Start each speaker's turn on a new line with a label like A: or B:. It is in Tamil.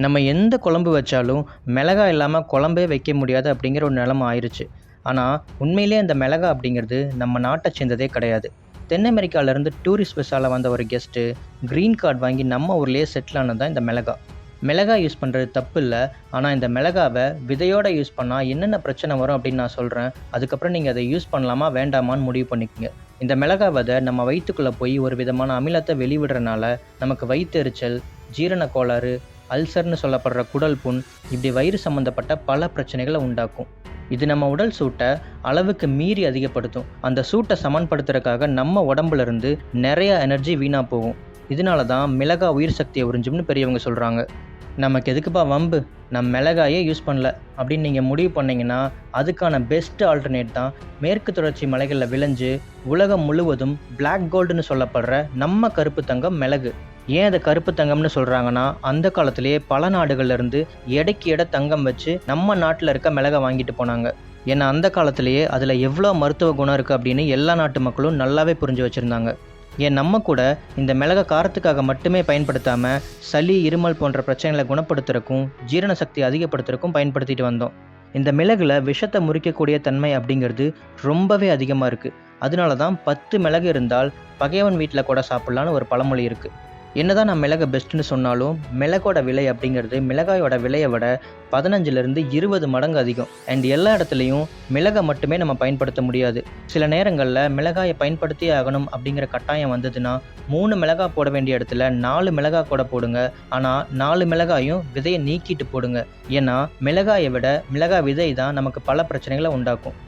A: நம்ம எந்த குழம்பு வச்சாலும் மிளகாய் இல்லாமல் குழம்பே வைக்க முடியாது அப்படிங்கிற ஒரு நிலமை ஆயிடுச்சு. ஆனால் உண்மையிலே அந்த மிளகாய் அப்படிங்கிறது நம்ம நாட்டை சேர்ந்ததே கிடையாது. தென் அமெரிக்காவிலேருந்து டூரிஸ்ட் விசாவில் வந்த ஒரு கெஸ்ட்டு க்ரீன் கார்டு வாங்கி நம்ம ஊர்லேயே செட்டில் ஆனது தான் இந்த மிளகாய். மிளகாய் யூஸ் பண்ணுறது தப்பு இல்லை, ஆனால் இந்த மிளகாவை விதையோடு யூஸ் பண்ணால் என்னென்ன பிரச்சனை வரும் அப்படின்னு நான் சொல்கிறேன். அதுக்கப்புறம் நீங்கள் அதை யூஸ் பண்ணலாமா வேண்டாமான்னு முடிவு பண்ணிக்கோங்க. இந்த மிளகாய் விதை நம்ம வயிற்றுக்குள்ளே போய் ஒரு விதமான அமிலத்தை வெளிவிடுறனால நமக்கு வயிற்றெரிச்சல், ஜீரண கோளாறு, அல்சர்னு சொல்லப்படுற குடல் புண், இப்படி வயிறு சம்மந்தப்பட்ட பல பிரச்சனைகளை உண்டாக்கும். இது நம்ம உடல் சூட்டை அளவுக்கு மீறி அதிகப்படுத்தும். அந்த சூட்டை சமன்படுத்துறதுக்காக நம்ம உடம்புல இருந்து நிறைய எனர்ஜி வீணாக போகும். இதனால தான் மிளகாய் உயிர் சக்தியை உறிஞ்சும்னு பெரியவங்க சொல்கிறாங்க. நமக்கு எதுக்குப்பா வம்பு, நம்ம மிளகாயே யூஸ் பண்ணல அப்படின்னு நீங்கள் முடிவு பண்ணிங்கன்னா அதுக்கான பெஸ்ட் ஆல்டர்னேட் தான் மேற்கு தொடர்ச்சி மலைகளில் விளைஞ்சு உலகம் முழுவதும் பிளாக் கோல்டுன்னு சொல்லப்படுற நம்ம கருப்பு தங்கம் மிளகு. ஏன் அதை கருப்பு தங்கம்னு சொல்கிறாங்கன்னா, அந்த காலத்திலேயே பல நாடுகள்லேருந்து எடைக்கு எடை தங்கம் வச்சு நம்ம நாட்டில் இருக்க மிளகை வாங்கிட்டு போனாங்க. ஏன்னா அந்த காலத்திலேயே அதில் எவ்வளோ மருத்துவ குணம் இருக்குது அப்படின்னு எல்லா நாட்டு மக்களும் நல்லாவே புரிஞ்சு வச்சுருந்தாங்க. ஏன் நம்ம கூட இந்த மிளகை காரத்துக்காக மட்டுமே பயன்படுத்தாமல் சளி, இருமல் போன்ற பிரச்சனைகளை குணப்படுத்துறதுக்கும் ஜீரண சக்தி அதிகப்படுத்துறதுக்கும் பயன்படுத்திட்டு வந்தோம். இந்த மிளகுல விஷத்தை முறிக்கக்கூடிய தன்மை அப்படிங்கிறது ரொம்பவே அதிகமாக இருக்குது. அதனால தான் 10 மிளகு இருந்தால் பகைவன் வீட்டில் கூட சாப்பிட்லான்னு ஒரு பழமொழி இருக்குது. என்னதான் நான் மிளகை பெஸ்ட்டுன்னு சொன்னாலும் மிளகோட விலை அப்படிங்கிறது மிளகாயோட விலையை விட 15லேருந்து 20 மடங்கு அதிகம். அண்ட் எல்லா இடத்துலையும் மிளகை மட்டுமே நம்ம பயன்படுத்த முடியாது. சில நேரங்களில் மிளகாயை பயன்படுத்தியே ஆகணும் அப்படிங்கிற கட்டாயம் வந்ததுன்னா 3 மிளகாய் போட வேண்டிய இடத்துல 4 மிளகாய் கூட போடுங்க. ஆனால் 4 மிளகாயும் விதையை நீக்கிட்டு போடுங்க. ஏன்னா மிளகாயை விட மிளகாய் விதை தான் நமக்கு பல பிரச்சனைகளை உண்டாக்கும்.